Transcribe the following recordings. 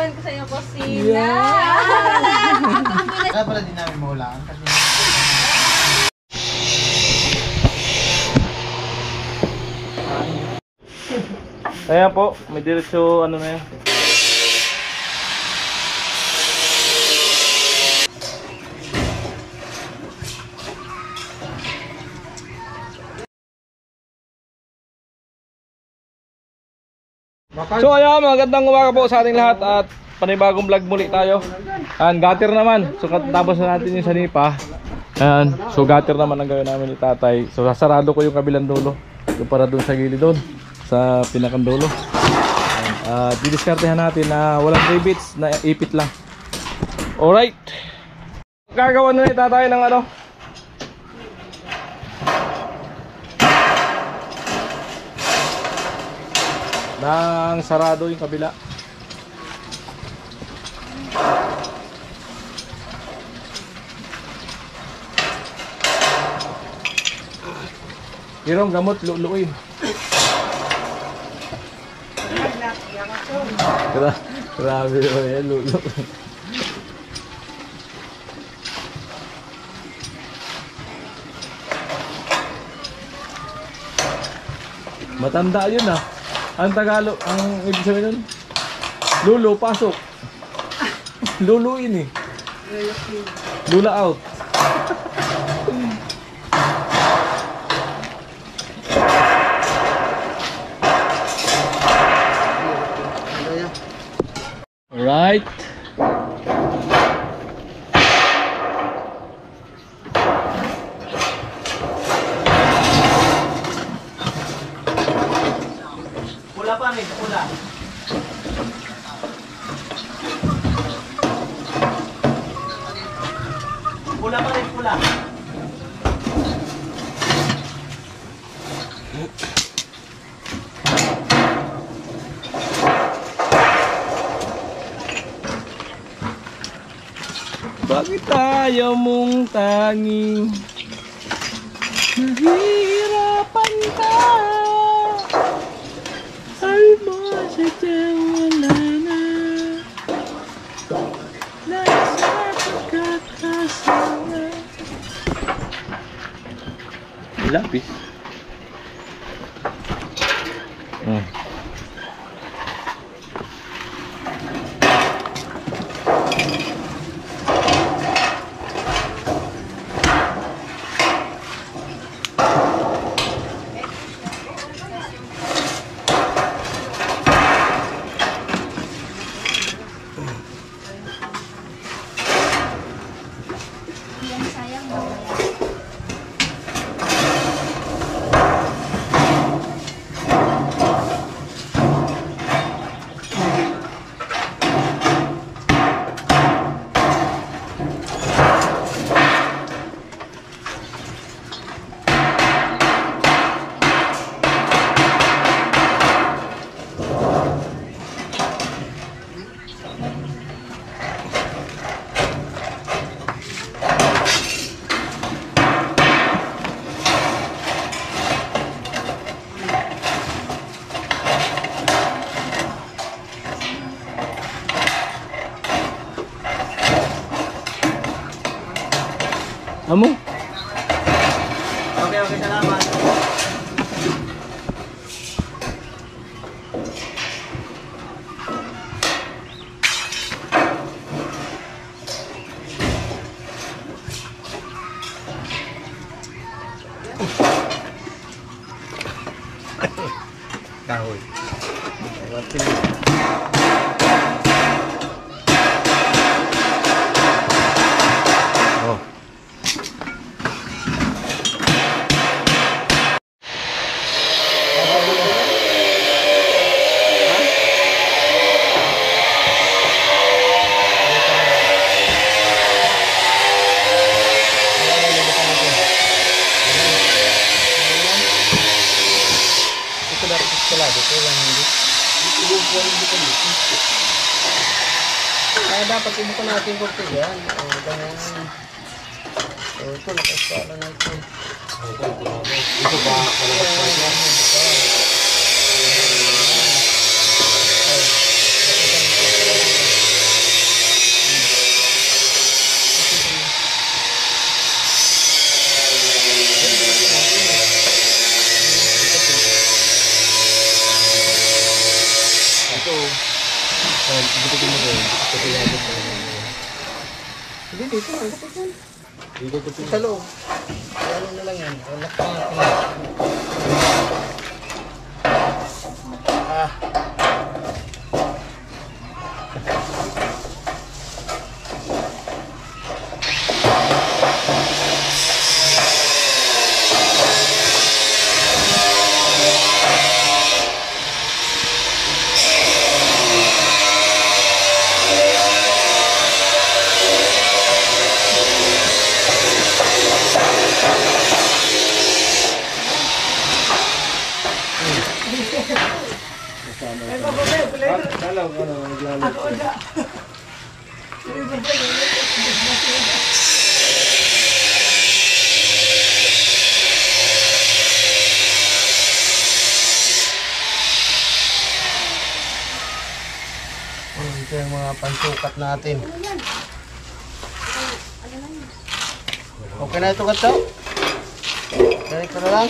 gagawin ko sa inyo kusina. Kaya pala din namin mahulaan kasi ayan po, may diretso ano na yan. So ayan, magandang umaga po sa ating lahat at panibagong vlog muli tayo. Ayan, gutter naman. So tapos na natin yung sanipa. Ayan, so gutter naman ang gawin namin ni tatay. So sasarado ko yung kabilang dulo. Yung para doon sa gilid doon, sa pinakang dulo. Didiskartehan natin na walang rivets, na ipit lang. Alright. Gagawa na ni tatay ng ano, ng sarado yung kabila. Irong gamot luluin. Grabe naman yan, lulu. Matanda yun ah. Ang Tagalog, ang ibig sabihin nun, lulo, pasok. Luluin eh. Lula out. Alright. pula pa rin, pula. Pula pa rin, pula. Bakit tayo mong tanging nahihirapan ka? Ay mo sadyang wala na nasa pagkakasama. Lapis. Amo? Okay, salamat. Kahoy. Kaya dapat ibukan natin kung ito yan. Ganyan. Ito, nakasala na ito. Ito ba? Kalabas pa yan. Gupitin mo rin. Kasi yagod na naman. Hindi, dito lang. Gupitin. Dito gupitin. Sa loob. Ano na lang yan. Wala pa nga pala. Ah. Dalaw ka na, naglalagay. Ito yung mga pansukat natin. Okay na ito kato? Ganito na lang.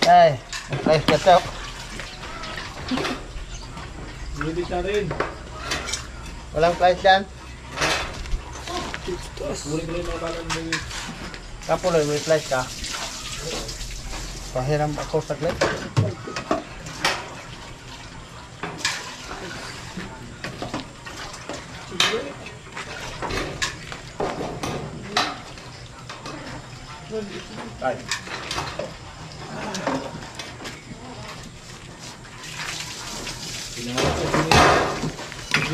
Ay, price ka to. Hindi na rin. Walang price dyan. Uli ko rin mga balang ng Kapuloy, may price ka. Pahiram ako saglit. Ay. Hindi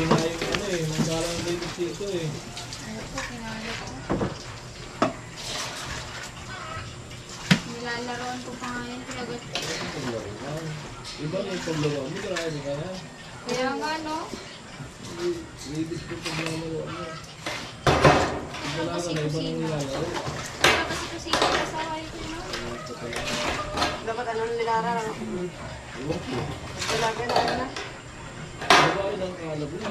na yung ano eh, magkalang David dito eh. Nilalaroan ko pa nga yan, pinagot. Iba may paglaro mo, karami ka na. Kaya nga, no? David ko paglaro mo. Wala ka na, iba nang nilalaro. Kaya kasi kusina sa saway ko, no? Dapat ano nilararo? Iwan ko. Talaga na na. Babae ng kalab na.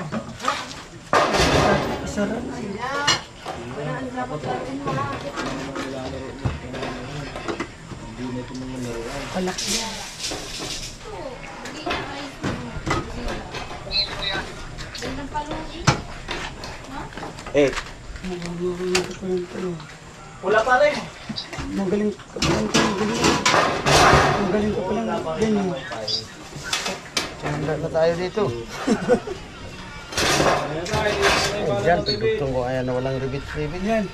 Sarap. Yeah. Wala ang dapat natin malapit. Nilalaro mo. Hindi na ito mga laruan. Alak niya. Oo, hindi na kayo. Gandang palugi. Ha? Eh, Wala pa rin. Magaling ka pa lang. Magaling ka pa lang. Ganyan. handa na tayo dito. Ayan tayo. Oh, yan, tutugtong ko. Ayan, na walang ribit-ribit yan.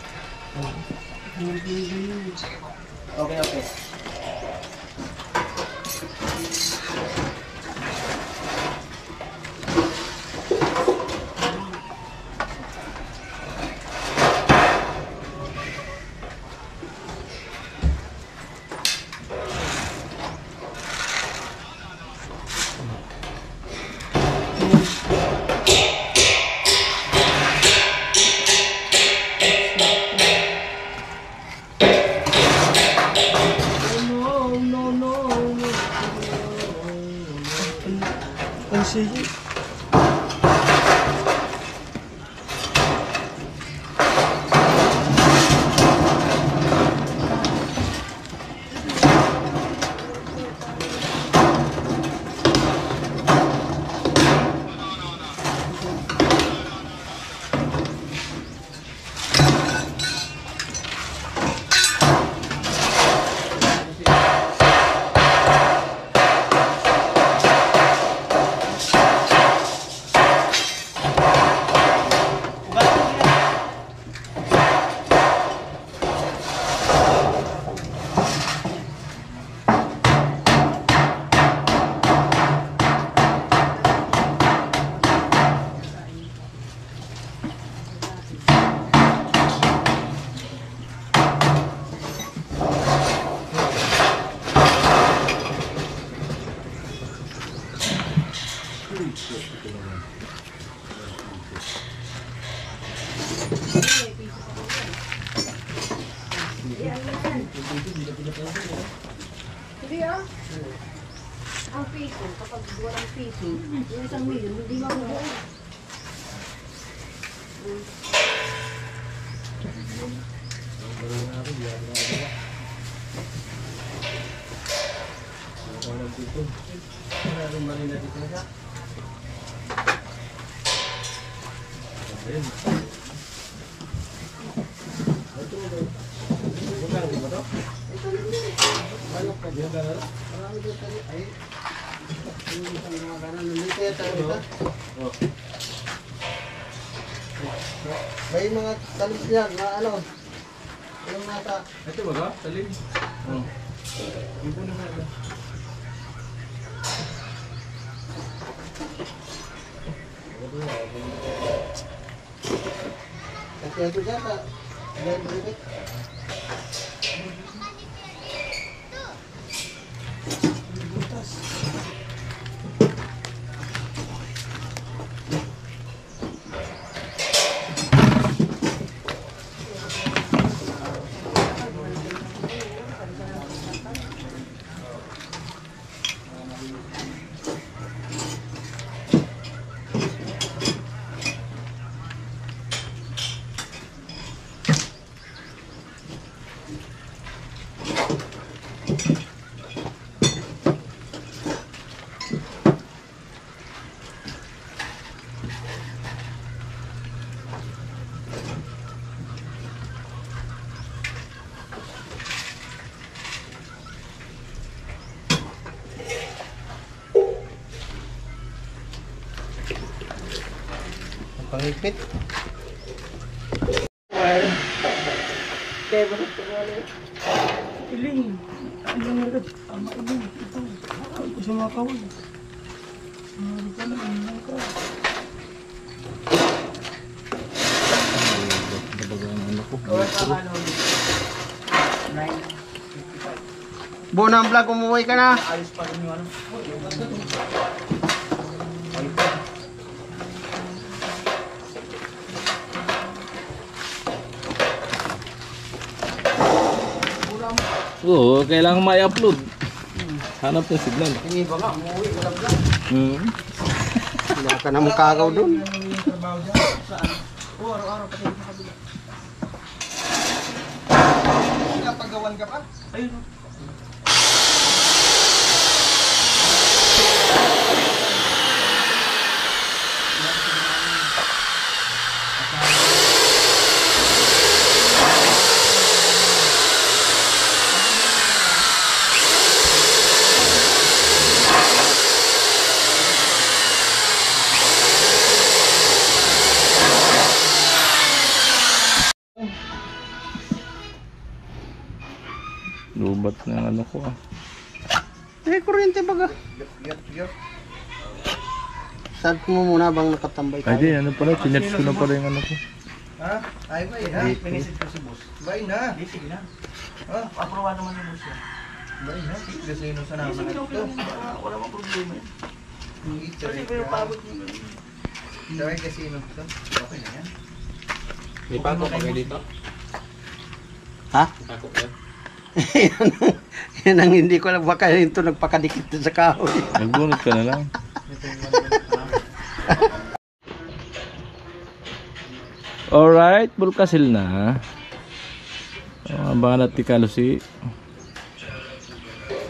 Okay, okay. Sige. Hindi ah. Ang piso, kapag walang piso, yung 1 milyon, hindi mabubuo. May mga talis yan, na ano. Yung nasa... Ito ba ba? Talim? Oo. Ibo na ba? Kasi ito dyan, dahil berikit. Pangipit. Iling. Ano nga rin? Tama iling. Ito. Ito sa mga kawal. Ano ka na? Ano ka? Bunang vlog, umuwi ka na. Ayos pa rin yung ano. Oo, kailangan ma-upload. Hanap ng signal. Hindi ba nga, umuwi, wala vlog. Hmm. Wala ka na makagaw doon. Oo, araw-araw pati sa kabila. Napagawan ka pa? Ayun. Lubat na yung ano ko ah. Kuryente baga. Sad mo muna bang nakatambay Ay di, ano pala, chinex ko na pala yung ano ko. Ha? Ay ba ha? Pinisit ko si boss. Bay na. Hindi, sige na. Ha? Aproba naman ni boss yan. Bay na. Gasino sa naman Sige, na okay ito. lang. Wala mang problema yan. Kasi pero pagod niyo. Daway gasino ito. Okay na yan. May pako pa kayo dito? Ha? Pako ka? Yan ang hindi ko alam. Baka ito nagpakadikit na sa kahoy. Nagbunot ka na lang. Alright, bulkasil na. Abangan natin kalusi.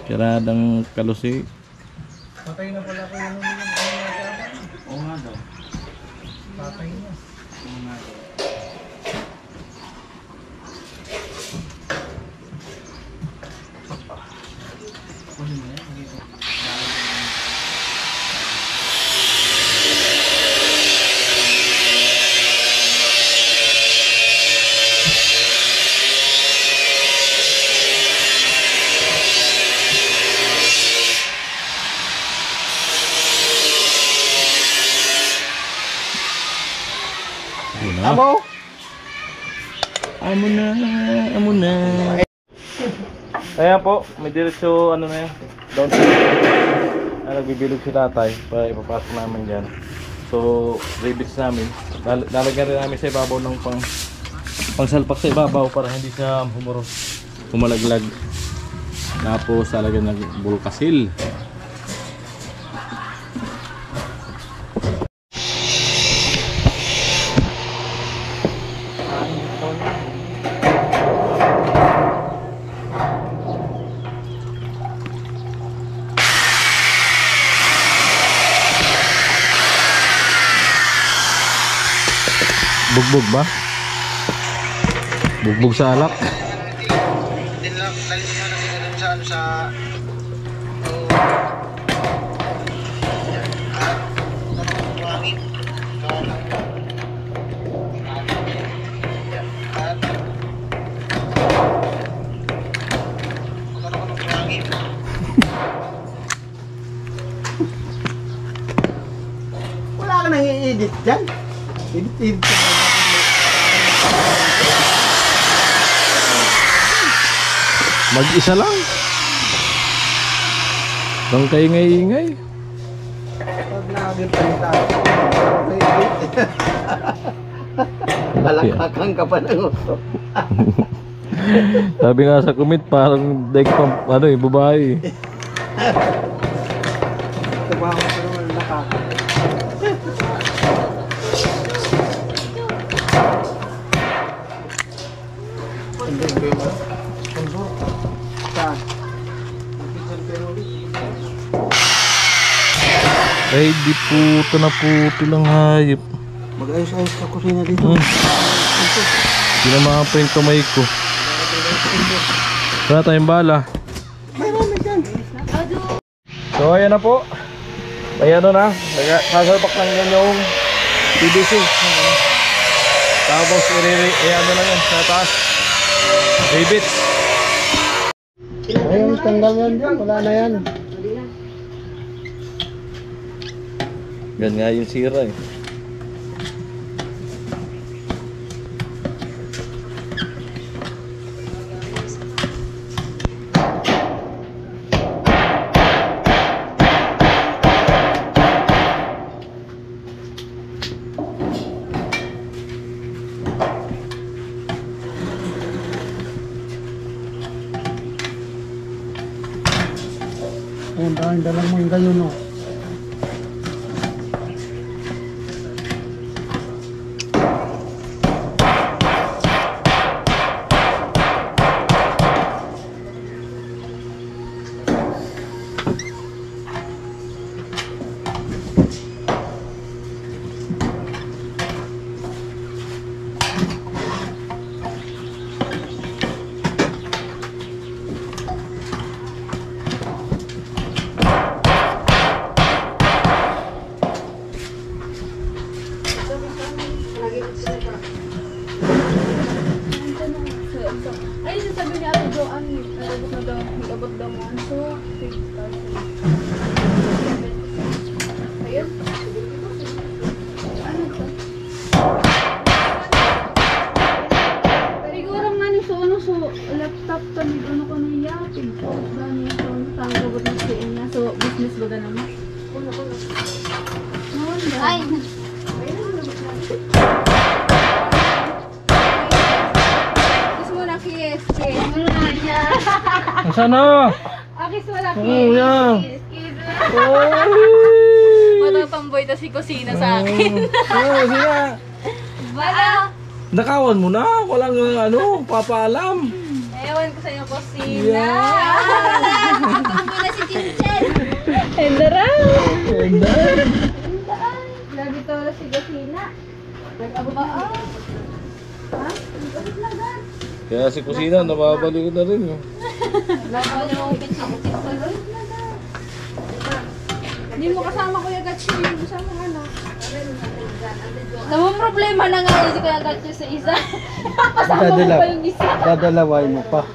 Kiradang kalusi. Patay na pala ko yung Oo nga daw. patay na. Oo nga daw. Kunin mo yan. Dito. Amo? Amo na, amo na. Ayan po, may diretso ano na yan. Down to nagbibilog si tatay para ipapasok namin dyan. So, rivets namin. Lalagyan rin namin sa ibabaw ng pangsalpak sa ibabaw para hindi siya humalaglag. Tapos talaga nagbulkasil. Bugbog ba? Bugbog sa alak. Din lang, dali nyo na din sa ano sa... Buhangin. Wala ka nang i-edit dyan. Edit ka na. Mag-isa lang. Bang kaingay-ingay. Pag nakagipalita ako, edit. Palakpakan ka pa ng uso. Sabi nga sa kumit, parang daig pang, ano eh, babae. Tumawa ko naman nakaka. Ay, di puto na puto lang hayop. Mag-ayos-ayos ka kusina dito. Hindi na makaprint kamay ko. Wala tayong bala. Mayroon na dyan. So ayan na po. Ayan na. Sasalpak lang yan yung PVC. Tapos ayan na lang yan sa taas. Rivets. Ayun, tanggal yan dyan. Wala na yan. Yan nga yung sira eh. Ayun, dalang mo yung gayon, no. Ay, sabi niya ako doon, nag-abot daw mo. So, 6,000. Ayun. Ano to? Siguro nga ni so laptop to ni ano ko niya, pinto dani so tanggabot na siya niya. So, business ba naman? Ay. Sana? Akis wala Oo, yan. Matatamboy ta si kusina sa akin. Oo, siya. Bala! Nakawan mo na. Walang ano, papaalam. Ewan ko sa iyo kusina. Tamboy na si Chinchen. Endaran. Lagi to na si kusina. Nag-abo ba? Ha? Bakit lagan? Kaya si kusina, nababalik na rin. Laban yung pinsin-pinsin sa loob na na. Hindi mo kasama Kuya Gatsi yung kasama ano. Namang problema na nga yun si Kuya Gatsi sa isa. Kasama mo pa yung isa. Dadalaway mo pa.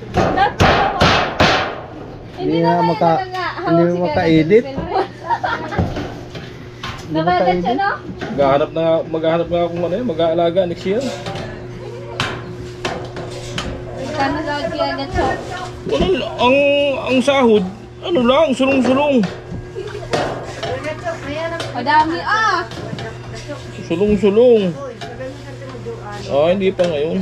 Hindi na Hindi mo maka-edit. Nakagat siya no? Maghahanap nga akong ano yun, mag-aalaga next year. Kano daw Kuya Gatsi? Wala, ang sahod, ano lang, sulong-sulong. Madami Sulong-sulong. Ah, hindi pa ngayon.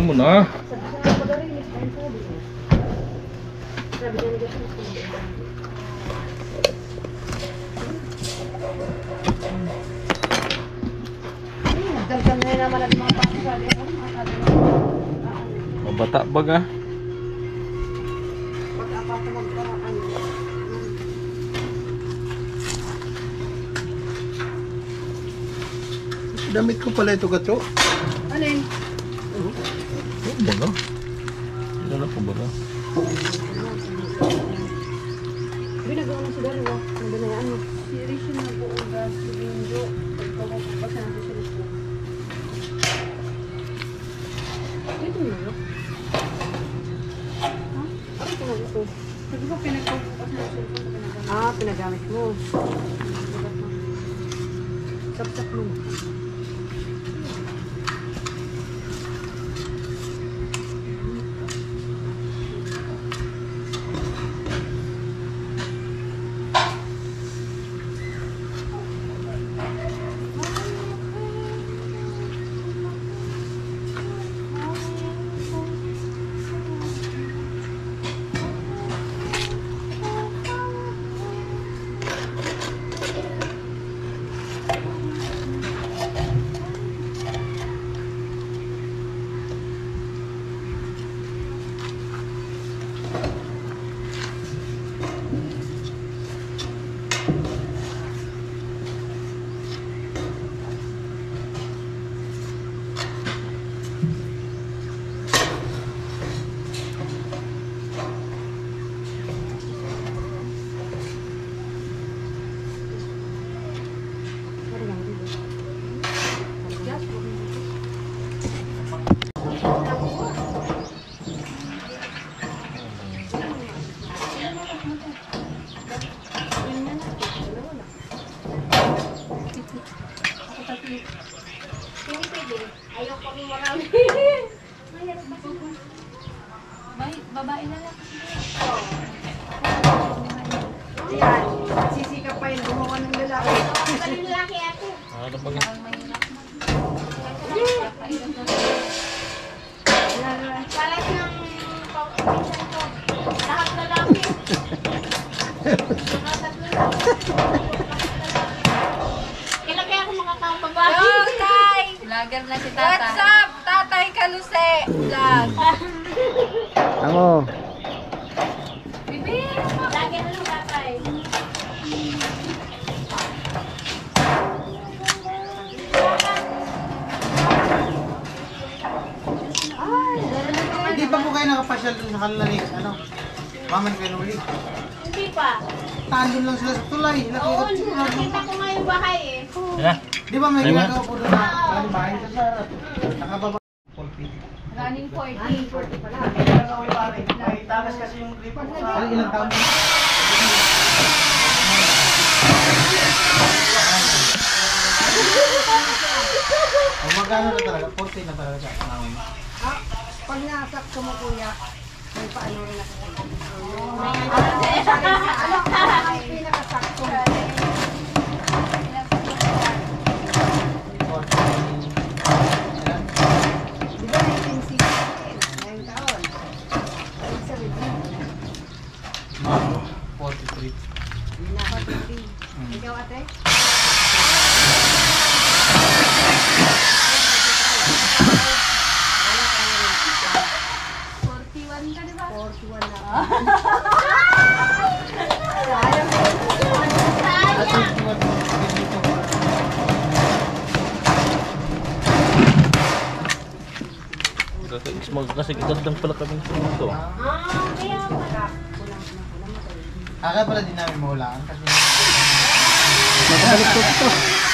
mo na. Nagdalgal na naman ang mga pangsabi. Mabata baga. Pag-apata magparaan. Damit ko pala ito, Gacho. Alin? Baga. Hindi na po baga. Binagawa na si Darwa. Nagdanayaan mo. Siri siya na po ang gas. Binjo. Pagpapapasa na siya sa po. Ito mo yun? Ha? Ano ito na ito? Sabi ko pinagpapapas na siya po. Ah, pinagamit mo. Sapsak mo. Ayoko rin marami. Babae na lang. Ayan. Sisikap pa yun. Gumawa ng lalaki. Ganun laki ate. Ano baga? Palas ng population ko. Lahat lalaki. Mga tatlo lang. Kailan kaya ako makakapabahay? Tatay! Vlogger na si Tata. What's up? Tatay Kaluse! Vlog. Ano? Bibi! Vlogger na lang Tatay. Hindi ba po kayo nakapasyal dun sa kanila ni, ano? Maman kayo ulit. Hindi pa. Tandun lang sila sa tulay. Oo, nakita ko nga yung bahay eh. Di ba may ginagawa po doon na parang bahay sa sarap? Nakababa. Running 40. 40 pala. May tagas kasi yung gripo. Ay, ilang taon na? Magkano na talaga? 40 na talaga sa panahon. Ah, pag nasakto mo kuya, may paano rin ako. Ano ang pinakasakto mo? 40. Di ba 1960? Ngayong taon. Ibig sabihin, 43. hindi na ako 20. Ikaw ate? Ka, di ba? 41 na. Sayang! Kasi gandang pala kami dito. Kaya pala. Akala pala din namin mahulaan kasi... Makabaluktot ito.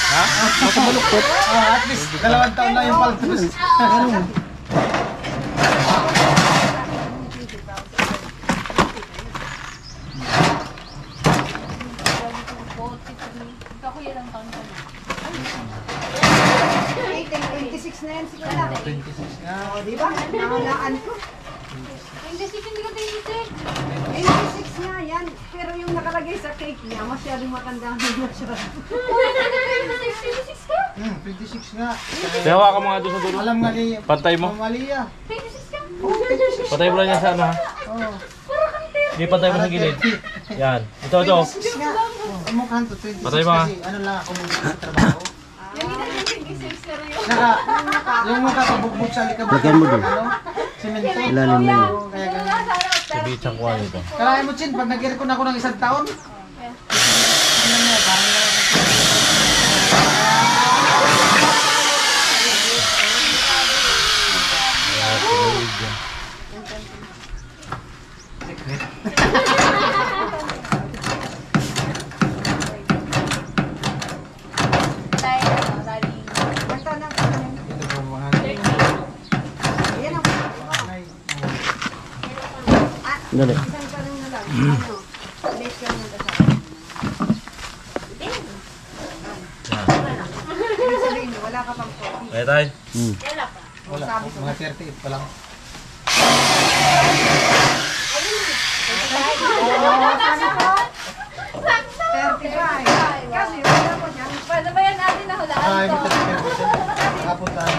Ha? Makabaluktot. at least 2 taon na yung paltos. Ano? Ikaw kuya lang taon ka na. 26 na yan si kuya. 26 na. O, di ba? Nahulaan ko. 26, hindi ka 26. 26 nga yan. Pero yung nakalagay sa cake niya, masyadong matanda na siya. 26 ka? 26 nga. Kaya hawakan mo nga doon sa dulo. Alam nga ni Pantay mo. Malia. Patay mo lang yan sa ano ha. Oo. Hindi patay mo sa gilid. Yan. Ito. 26 nga. Ang mukhaan to, 26 Patay mo, ha? kasi ano lang ako muna sa trabaho. Yung ina yung 26 pero yung Saka, yung mukha pabugbog sa likabok. Lagyan mo doon. Ano? Semento. Ilalim na yun. Kaya ganyan. Sabi isang kuha nito. Kaya mo, Chin, pag nag-aircon ako ng isang taon, ano nga, parang ito po mga Dali. Kaya tayo. wala, mga 38 pa lang. Pwede ba yan natin nahulaan Ay, to? may 30%. Kapon tayo.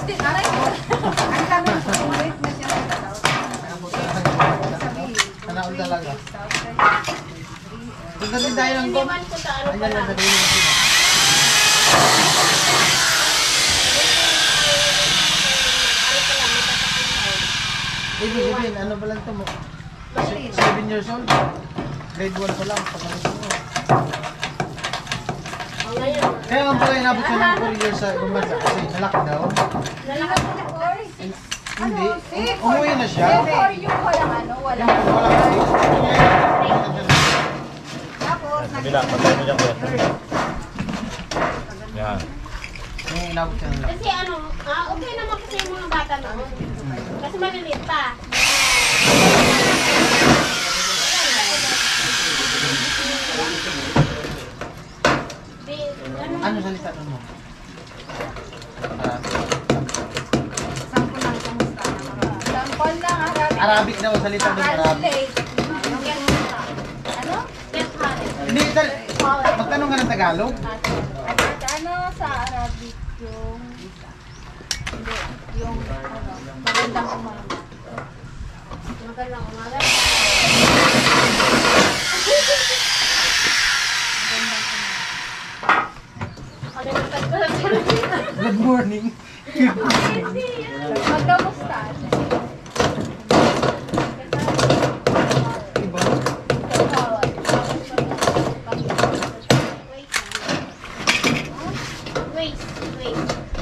Still, aray. Kanaon talaga. Kung natin tayo ng gom, man ko sa ano ayan lang, sabihin mo sila. Ibig sabihin, ano ba lang ito mo? 7 years old. Grade 1 pa lang. Pagkakasal mo. Kaya nga pala inabot siya ng 4 years sa ibang bansa kasi na-lockdown. Hindi. Umuwi na siya. Or yung walang ano, walang. Wala Kabila. Patay mo dyan kuya. Yan. Yung inabot siya ng lockdown. Kasi ano, okay naman kasi yung mga bata noon. Kasi maliliit pa. Ano salita nun mo? Sampol lang, Arabic. Arabic daw ang salita nun. Arabic. Translate. Ano? Get hard. Hindi, magtanong ka ng Tagalog. Ano sa Arabic yung isa? Hindi, yung ano, magandang umaga. Magandang umaga. Nakalimutan ko lang sila. Good morning. Magkamusta? Diba? Wait.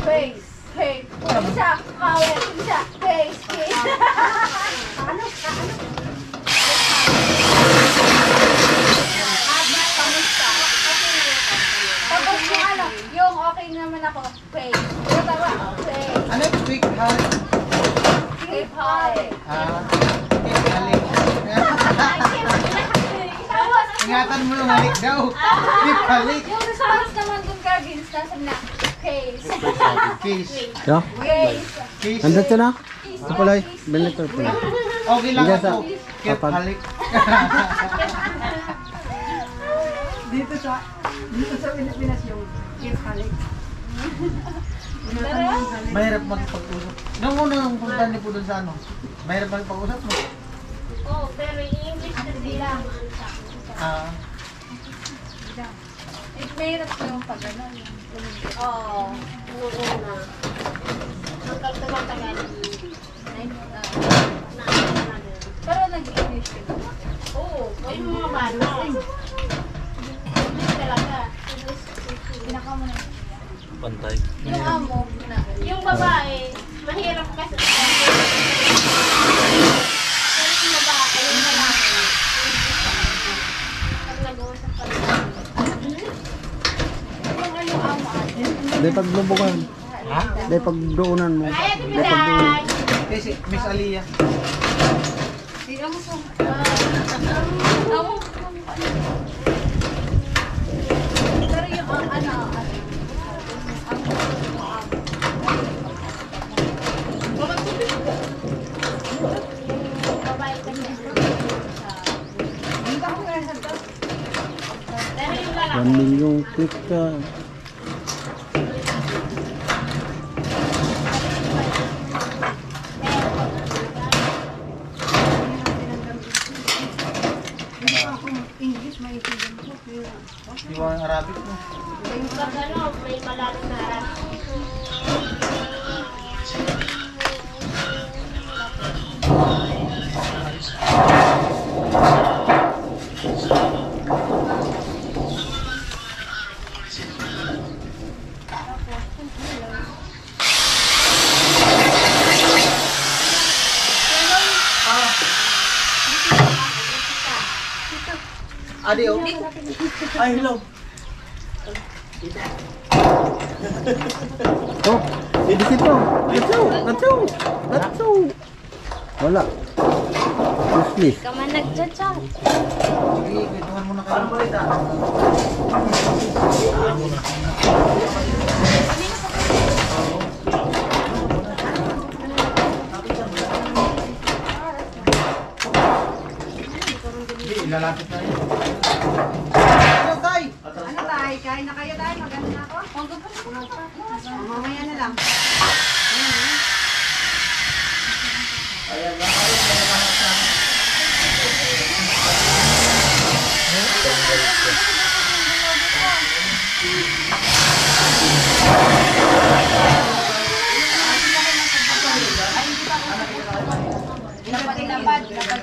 Face, face. Isa, kawin, isa, face, face. Ano? Kamusta? Tapos yung ano, yung okay naman ako, face. Yung tama, face. Ano yung quick heart? Keep high. Quick halik. Tapos, Ingatan mo yung halik daw. Quick halik. yung response naman dun ka, Vince, nasa na, face. Case. Yo. Face. Case. Andun siya na. Ito pala. Benito pala. Okay lang Hindi sa- ako. Quick kapag- halik. Dito sa Pilipinas yung Kip Halik. Mahirap magpag-usap. Nung unang punta niyo po doon sa ano? Mahirap magpag-usap mo? Oh, pero yung English kasi lang. Ah, Mahirap yung pag ano. Oo. Noong una. Hanggang tumatagal. Pero nag-English ka naman. Oo. Yung mga bata. English talaga. Pinaka mo na. Pantay. Yung amo na. Yung babae, mahirap kasi. Pero yung babae, yung lalaki. Pag nag-uusap ka Yung amo ate. Hindi paglubungan. Ha? Hindi pagdoonan mo. Kaya Hindi pagdoonan. kasi Miss Aliyah. Tingnan mo sa amo. Pero yung ano, babae kasi. Pero yung lalaki, 1 million muntik ka. English, may itigil ko. Yung Arabic mo. Pag ano, may malalim na harap. Adi, oh. Ay, hello. Oh, didikit mo. Gatso. Wala. Useless. Ikaw man nag-chat-chat. Sige, kwentuhan mo na kayo. Ano balita? Ilalapit na yun. Ano, Tay? Ano tayo? Kain na kayo tayo? Maganda na ako? Mamaya na lang.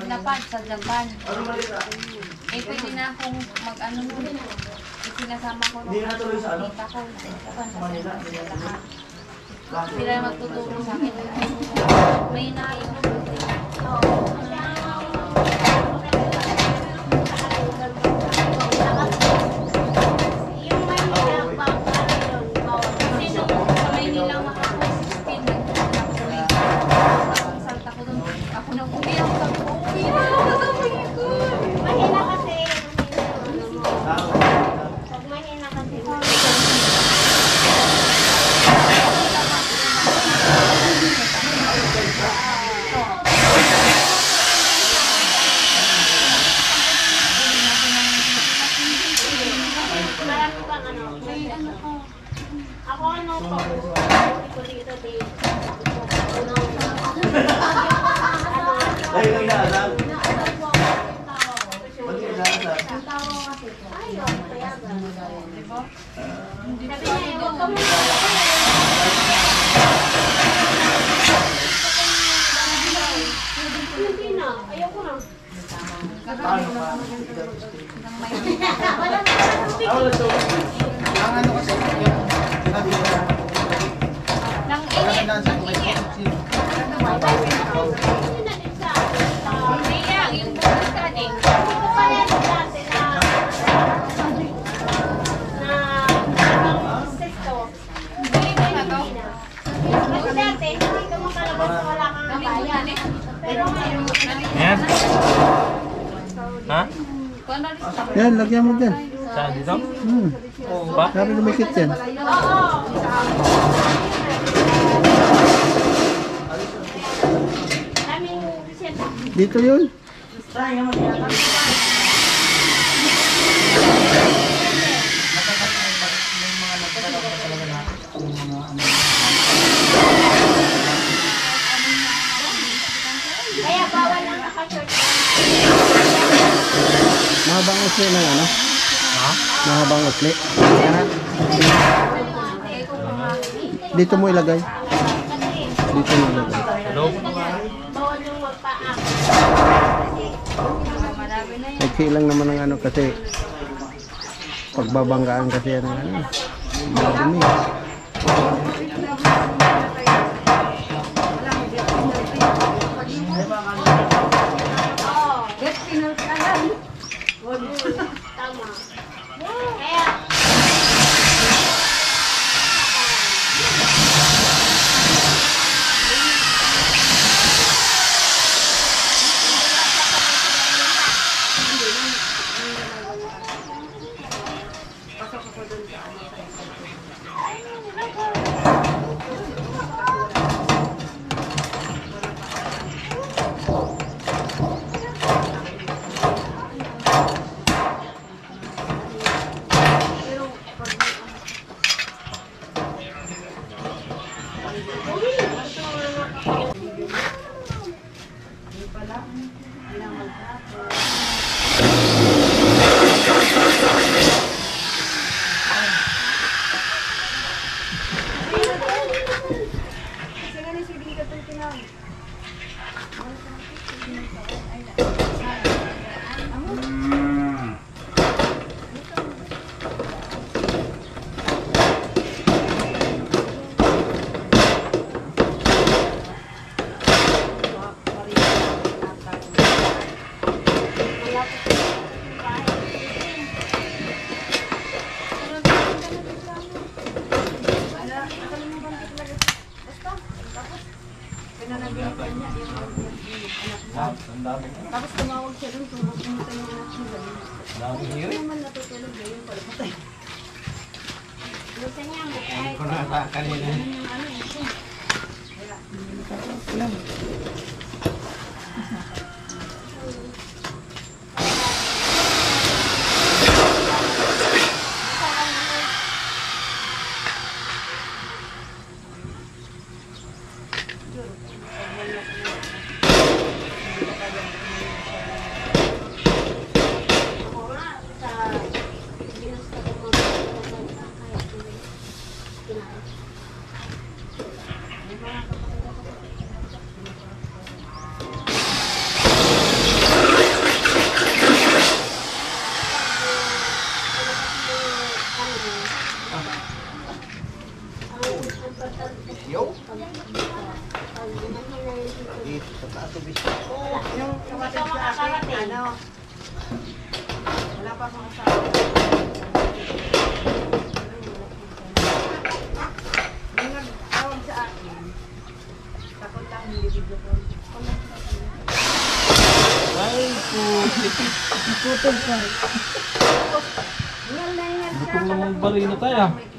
Lapad sa Japan. Eh, pwede na akong mag-ano nun. Sinasama ko nung tita ko sa Japan. Sila magtuturo sa akin. May nainom. Yung Manila, pag ano yun, Kasi nung sa Maynila ako 16, nagsalta ko doon. Ako nang umiyak sa mahina kasi. Pag mahina kasi. Marami kang ano. Ako ano pa ko dito din. Ay, yung inaalam. Sabi niya, huwag ka muna. Hindi na. Ayoko na. Ang ano kasi, sabi ko, Nang wala init. na sa tuwing. Kaya, yung bukas ka din. Yan. Ha? Yan, lagyan mo dyan. Saan? Dito? Pa? Sabi lumikit yan. Dito yun. Kaya bawal lang naka-short. Mahabang usli ng ano? Ha? Mahabang usli. Dito mo ilagay. Dito mo ilagay. Hello? Bawal yung magpa-act. Nagsi lang naman ng ano kasi pagbabanggaan kasi yan ng ano. Madumi. Tama. Kaya, Tapos tumawag siya doon, pumunta yung anak niya. Hindi naman natutulog na yun pala patay. Gusto niya, kahit Kung nasa kanina. yung ano eh. Ako nga, sa ginusto ko mga kahit kinain. Yo. Dito sa taas ubis. Yung kapatid sa akin, ano, wala pa akong asawa. Yung nagtawag sa akin, takot lang hindi video ko. Ay, Putol ka. Hingal na hingal siya. Gutom na magbari na tayo. May